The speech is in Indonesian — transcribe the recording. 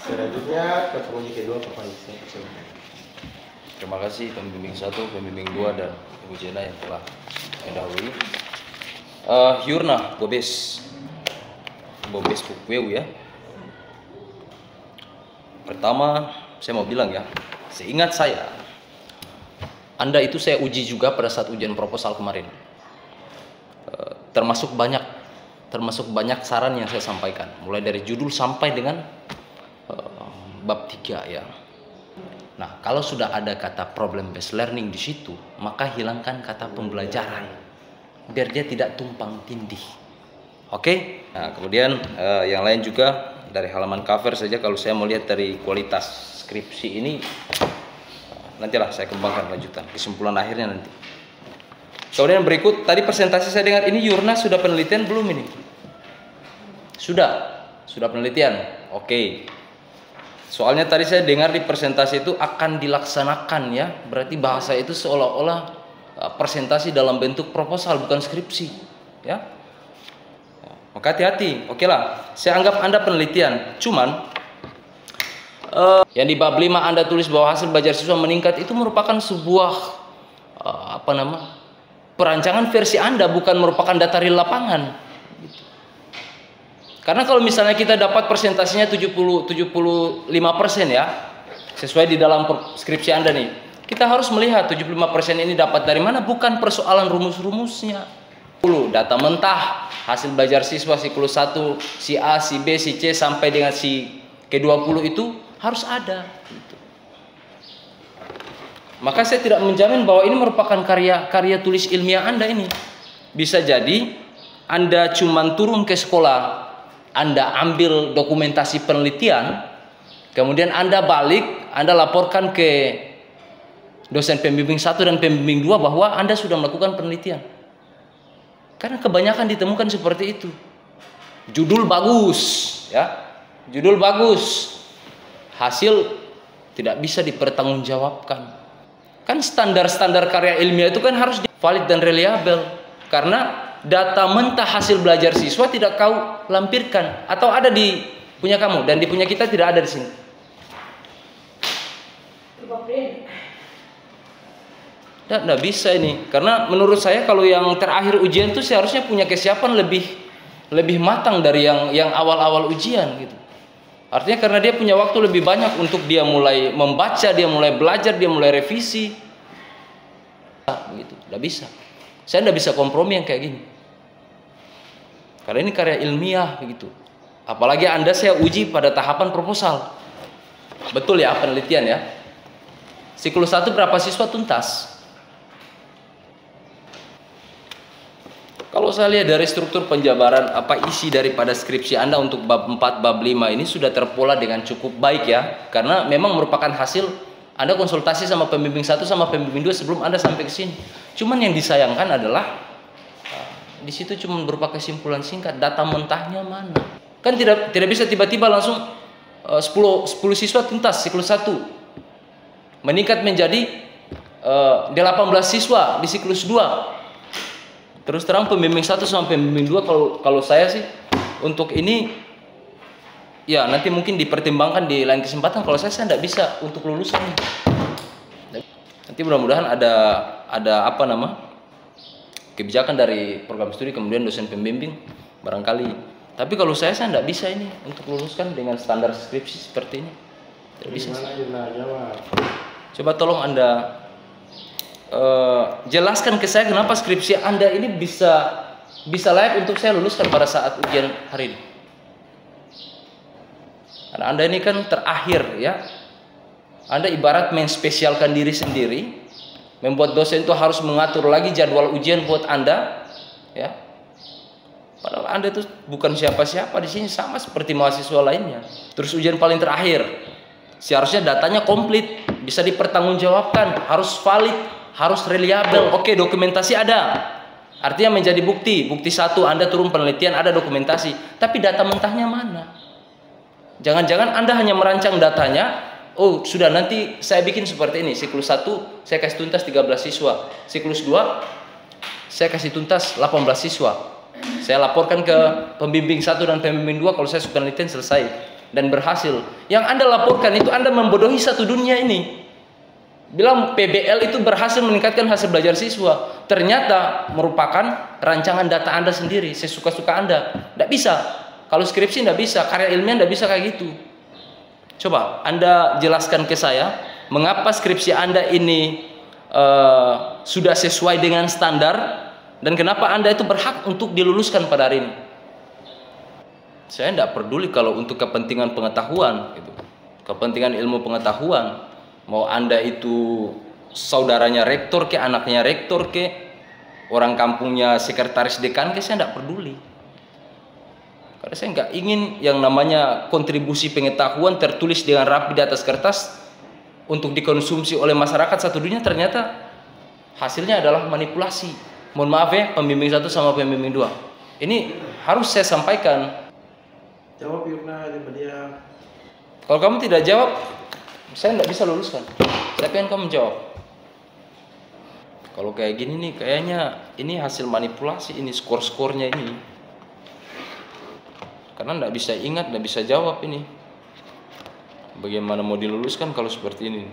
Selanjutnya ke penguji kedua Pak Panji. Terima kasih pembimbing 1, pembimbing 2 dan Ibu Jena yang telah mendahului. Yurna Bobes Pukweu ya. Pertama saya mau bilang ya, seingat saya Anda itu saya uji juga pada saat ujian proposal kemarin. Termasuk banyak saran yang saya sampaikan, mulai dari judul sampai dengan bab 3 ya. Nah, kalau sudah ada kata problem based learning di situ, maka hilangkan kata pembelajaran biar dia tidak tumpang tindih. Oke? Nah, kemudian yang lain juga dari halaman cover saja, kalau saya mau lihat dari kualitas skripsi ini nantilah saya kembangkan lanjutan, kesimpulan akhirnya nanti. Kemudian berikut, tadi presentasi saya dengar ini Yurna sudah penelitian belum ini? Sudah penelitian. Oke. Soalnya tadi saya dengar di presentasi itu akan dilaksanakan ya, berarti bahasa itu seolah-olah presentasi dalam bentuk proposal bukan skripsi, ya. Maka hati-hati. Oke lah, saya anggap Anda penelitian. Cuman yang di bab 5 Anda tulis bahwa hasil belajar siswa meningkat itu merupakan sebuah perancangan versi Anda, bukan merupakan data real lapangan. Karena kalau misalnya kita dapat presentasinya 75% ya, sesuai di dalam skripsi Anda nih, kita harus melihat 75% ini dapat dari mana, bukan persoalan rumus-rumusnya. Data mentah, hasil belajar siswa siklus 1, si A, si B, si C sampai dengan si ke-20 itu harus ada. Maka saya tidak menjamin bahwa ini merupakan karya tulis ilmiah Anda ini. Bisa jadi Anda cuma turun ke sekolah, Anda ambil dokumentasi penelitian, kemudian Anda balik, Anda laporkan ke dosen pembimbing 1 dan pembimbing 2 bahwa Anda sudah melakukan penelitian. Karena kebanyakan ditemukan seperti itu. Judul bagus, ya. Judul bagus. Hasil tidak bisa dipertanggungjawabkan. Kan standar-standar karya ilmiah itu kan harus valid dan reliable. Karena data mentah hasil belajar siswa tidak kau lampirkan, atau ada di punya kamu dan di punya kita tidak ada di sini. Tidak bisa ini, karena menurut saya kalau yang terakhir ujian itu seharusnya punya kesiapan lebih matang dari yang awal-awal ujian gitu. Artinya karena dia punya waktu lebih banyak untuk dia mulai membaca, dia mulai belajar, dia mulai revisi. Gitu, tidak bisa. Saya tidak bisa kompromi yang kayak gini. Karena ini karya ilmiah begitu. Apalagi Anda saya uji pada tahapan proposal. Betul ya penelitian ya. Siklus 1 berapa siswa tuntas? Kalau saya lihat dari struktur penjabaran apa isi daripada skripsi Anda untuk bab 4, bab 5 ini sudah terpola dengan cukup baik ya. Karena memang merupakan hasil Anda konsultasi sama pembimbing 1 sama pembimbing 2 sebelum Anda sampai ke sini. Cuman yang disayangkan adalah di situ cuma berupa kesimpulan singkat, data mentahnya mana? Kan tidak bisa tiba-tiba langsung 10 siswa tuntas siklus 1. Meningkat menjadi 18 siswa di siklus 2. Terus terang pembimbing 1 sama pembimbing 2 kalau saya sih untuk ini ya nanti mungkin dipertimbangkan di lain kesempatan. Kalau saya tidak bisa untuk lulusan. Nanti mudah-mudahan ada kebijakan dari program studi kemudian dosen pembimbing barangkali. Tapi kalau saya tidak bisa ini untuk luluskan dengan standar skripsi seperti ini. Tidak bisa. Coba tolong Anda jelaskan ke saya kenapa skripsi Anda ini bisa layak untuk saya luluskan pada saat ujian hari ini. Karena Anda ini kan terakhir ya. Anda ibarat menspesialkan diri sendiri. Membuat dosen itu harus mengatur lagi jadwal ujian buat Anda, ya. Padahal Anda itu bukan siapa-siapa di sini, sama seperti mahasiswa lainnya. Terus ujian paling terakhir, seharusnya datanya komplit, bisa dipertanggungjawabkan, harus valid, harus reliable. Oke, dokumentasi ada, artinya menjadi bukti 1 Anda turun penelitian ada dokumentasi, tapi data mentahnya mana? Jangan-jangan Anda hanya merancang datanya. Oh sudah, nanti saya bikin seperti ini. Siklus 1 saya kasih tuntas 13 siswa. Siklus 2 saya kasih tuntas 18 siswa. Saya laporkan ke pembimbing 1 dan pembimbing 2 kalau saya sudah penelitian selesai. dan berhasil. Yang Anda laporkan itu Anda membodohi satu dunia ini. Bilang PBL itu berhasil meningkatkan hasil belajar siswa. Ternyata merupakan rancangan data Anda sendiri, sesuka-suka Anda. Tidak bisa. Kalau skripsi tidak bisa, karya ilmiah tidak bisa kayak gitu. Coba Anda jelaskan ke saya, mengapa skripsi Anda ini sudah sesuai dengan standar, dan kenapa Anda itu berhak untuk diluluskan pada hari ini. Saya tidak peduli kalau untuk kepentingan pengetahuan, gitu. Kepentingan ilmu pengetahuan, mau Anda itu saudaranya rektor ke, anaknya rektor ke, orang kampungnya sekretaris dekan ke, saya tidak peduli. Karena saya nggak ingin yang namanya kontribusi pengetahuan tertulis dengan rapi di atas kertas untuk dikonsumsi oleh masyarakat satu dunia, ternyata hasilnya adalah manipulasi. Mohon maaf ya, pembimbing 1 sama pembimbing 2. Ini harus saya sampaikan. Jawab Yukna dia. Kalau kamu tidak jawab, saya tidak bisa luluskan. Saya pengen kamu jawab. Kalau kayak gini nih, kayaknya ini hasil manipulasi, ini skor-skornya ini. Karena tidak bisa ingat, tidak bisa jawab ini. Bagaimana mau diluluskan kalau seperti ini?